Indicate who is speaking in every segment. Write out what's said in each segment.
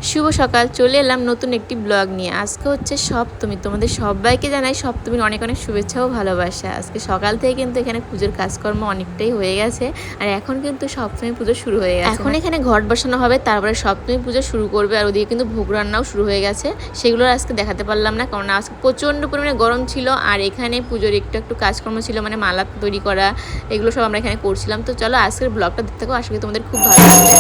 Speaker 1: শুভ সকাল, চলে এলাম নতুন একটি ব্লগ নিয়ে। আজকে হচ্ছে সপ্তমী, তোমাদের সবাইকে জানাই সপ্তমীর অনেক অনেক শুভেচ্ছা ও ভালোবাসা। আজকে সকাল থেকে কিন্তু এখানে পুজোর কাজকর্ম অনেকটাই হয়ে গেছে, আর এখন কিন্তু সপ্তমী পুজো শুরু হয়ে গেছে। এখন এখানে ঘট বসানো হবে, তারপরে সপ্তমী পুজো শুরু করবে, আর ওদিকে কিন্তু ভোগ রান্নাও শুরু হয়ে গেছে। সেগুলো আজকে দেখাতে পারলাম না, কারণ আজকে প্রচণ্ড পরিমাণে গরম ছিল, আর এখানে পুজোর একটু কাজকর্ম ছিল, মানে মালা তৈরি করা, এগুলো সব আমরা এখানে করছিলাম। তো চলো আজকের ব্লগটা দেখতে থাকো, আশা করি তোমাদের খুব ভালো লাগবে।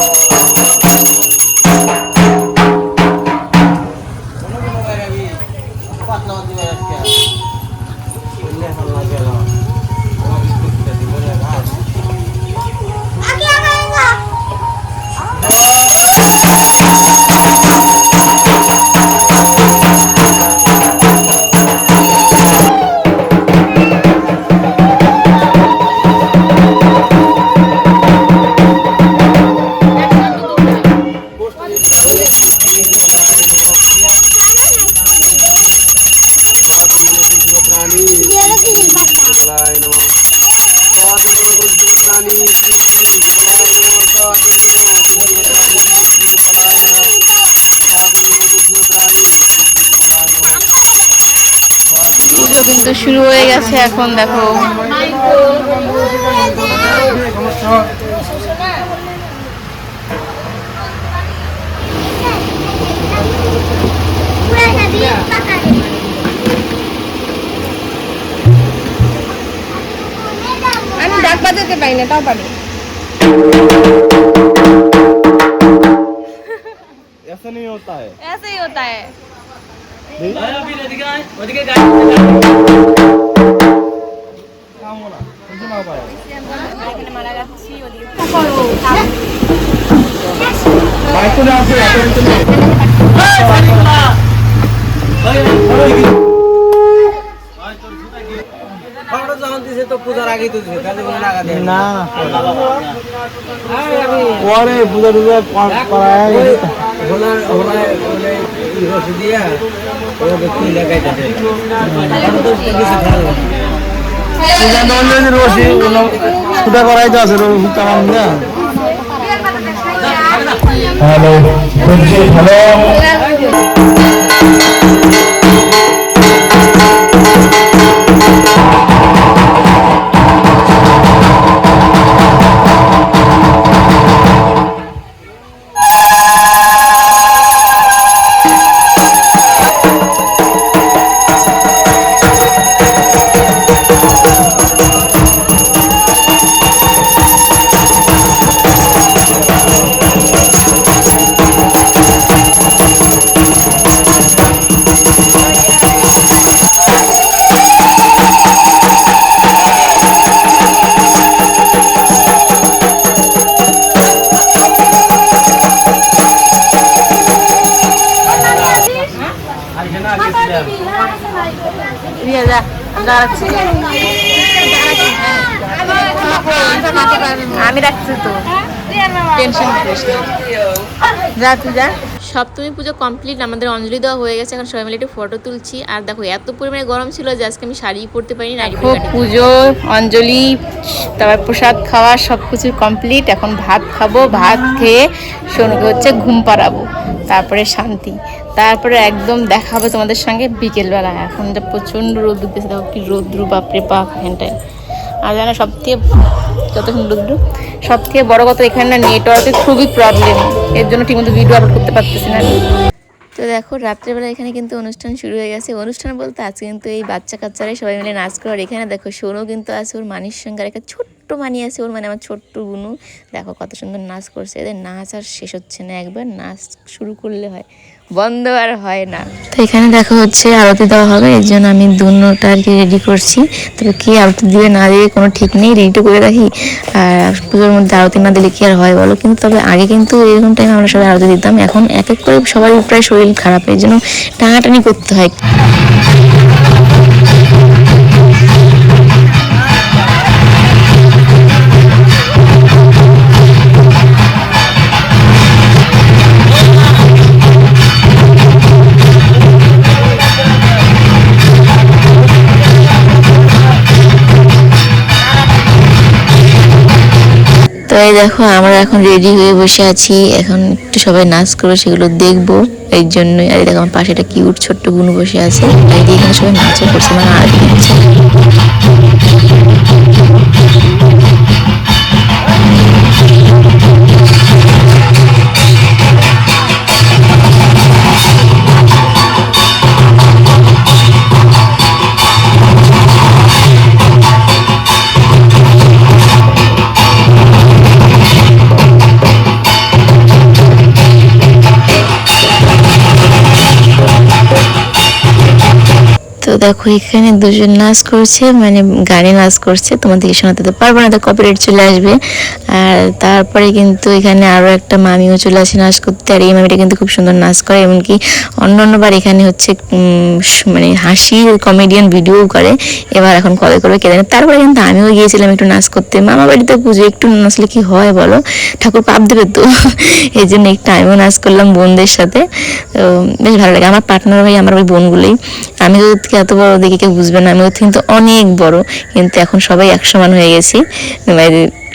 Speaker 1: পুজো কিন্তু শুরু হয়ে গেছে, এখন দেখো আমি ডাক বাজাতে পারি না, তাও পারি।
Speaker 2: ऐसा नहीं होता है,
Speaker 1: ऐसे ही होता है।
Speaker 2: काम होना मुझे ना पाया माइको ना आपसे तो पूजार आगे तो ना और पूजा पूजा कराया होला होला रोज दिया वो व्यक्ति लगाई जाते तो किसी खड़ा पूजा नॉलेज रोज पूजा कराई जा सर तमाम ना हेलो हेलो আমি রাখছি তো টেনশন করিস না, যা তুই যা। সপ্তমী পুজো কমপ্লিট, আমাদের অঞ্জলি দেওয়া হয়ে গেছে, এখন সবাই মিলে একটু ফটো তুলছি। আর দেখো এত পরিমাণে গরম ছিল যে আজকে আমি শাড়ি পরতে পারিনি। পুজো, অঞ্জলি, তারপর প্রসাদ খাওয়া সব কিছু কমপ্লিট। এখন ভাত খাবো, ভাত খেয়ে সোনুকে হচ্ছে ঘুম পাড়াবো, তারপরে শান্তি, তারপরে একদম দেখা হবে তোমাদের সঙ্গে বিকেলবেলা। এখন যা প্রচণ্ড রোদ উঠতেছে, দেখো কি রৌদ্র, বাপরে বাপ এখানটায়। আর জানো সবথেকে যত সুন্দর সব থেকে বড় কথা, এখানে না নেটওয়ার্কের খুবই প্রবলেম, এর জন্য ঠিকমতো ভিডিও আপলোড করতে পারতেছি না। তো দেখো রাত্রেবেলা এখানে কিন্তু অনুষ্ঠান শুরু হয়ে গেছে। অনুষ্ঠান বলতে আজকে কিন্তু এই বাচ্চা কাচ্চারাই সবাই মিলে নাচ করে। এখানে দেখো সোনু কিন্তু আছে, ওর মানির সঙ্গে আর একটা ছোট্ট মানি আছে ওর, মানে আমার ছোট্ট বুনু। দেখো কত সুন্দর নাচ করছে, এদের নাচ আর শেষ হচ্ছে না, একবার নাচ শুরু করলে হয়, বন্ধ আর হয় না। তো এখানে দেখো হচ্ছে আরতি দেওয়া হবে, এর জন্য আমি দুনোটা আর কি রেডি করছি। তবে কি আরতি দিবে না দিবে কোনো ঠিক নেই, রেডি করে রাখি। আর পুজোর মধ্যে আরতি না দিলে কি আর হয় বলো। কিন্তু তবে আগে কিন্তু এরকম টাইমে আমরা সবাই আরতি দিতাম, এখন এক এক করে সবাই প্রায় শরীর খারাপ, এর জন্য টানাটানি করতে হয়। তো এই
Speaker 1: দেখো আমরা এখন রেডি হয়ে বসে আছি, এখন একটু সবাই নাচ করবে সেগুলো দেখবো এই জন্যই। আর দেখো আমার পাশে একটা কিউট ছোট্ট বোন বসে আছে, আর এখানে সবাই নাচও করছে, মানে আরতি দিচ্ছে। তো দেখো এখানে দুজন নাচ করছে, মানে গানে নাচ করছে, তোমাদেরকে শোনাতে তো পারবো না, তো কপিরাইট চলে আসবে। আর তারপরে কিন্তু এখানে আরো একটা মামিও চলে আসে নাচ করতে, আর এই মামিটা কিন্তু খুব সুন্দর নাচ করে, এমনকি অন্যান্যবার এখানে হচ্ছে মানে হাসি কমেডিয়ান ভিডিও করে, এবার এখন কবে করবে কে জানে। তারপরে কিন্তু আমিও গিয়েছিলাম একটু নাচ করতে, মামা বাড়িতে পুজো একটু নাচলে কি হয় বলো, ঠাকুর পাপ দেবে তো এই জন্য একটু আমিও নাচ করলাম বোনদের সাথে। তো বেশ ভালো লাগে, আমার পার্টনার ভাই আমার ওই বোনগুলোই। আমি তো এত বড় দেখে কেউ বুঝবে না, আমি ওর কিন্তু অনেক বড়, কিন্তু এখন সবাই এক সমান হয়ে গেছি, মানে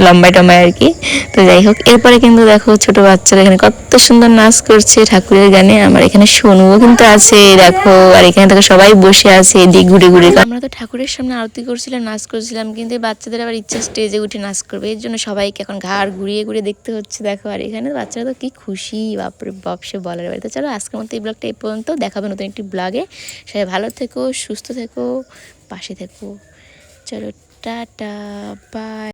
Speaker 1: লম্বায় টম্বায় আর কি। তো যাই হোক, এরপরে কিন্তু দেখো ছোট বাচ্চারা এখানে কত সুন্দর নাচ করছে ঠাকুরের গানে। আমার এখানে সোনুও কিন্তু আছে দেখো, আর এখানে দেখো সবাই বসে আছে এদিক ঘুরে ঘুরে। আমরা তো ঠাকুরের সামনে আরতি করছিলাম, নাচ করছিলাম, কিন্তু এই বাচ্চাদের আবার ইচ্ছা স্টেজে উঠে নাচ করবে, এর জন্য সবাইকে এখন ঘাড় ঘুরিয়ে ঘুরিয়ে দেখতে হচ্ছে দেখো। আর এখানে বাচ্চারা তো কি খুশি, বাপরে বাপ, সে বলার বাড়ি। তো চলো আজকের মতো এই ব্লগটা এই পর্যন্ত, দেখাবে নতুন একটি ব্লগে। সবাই ভালো থেকো, সুস্থ থেকো, পাশে থেকো। চলো টাটা, বাই।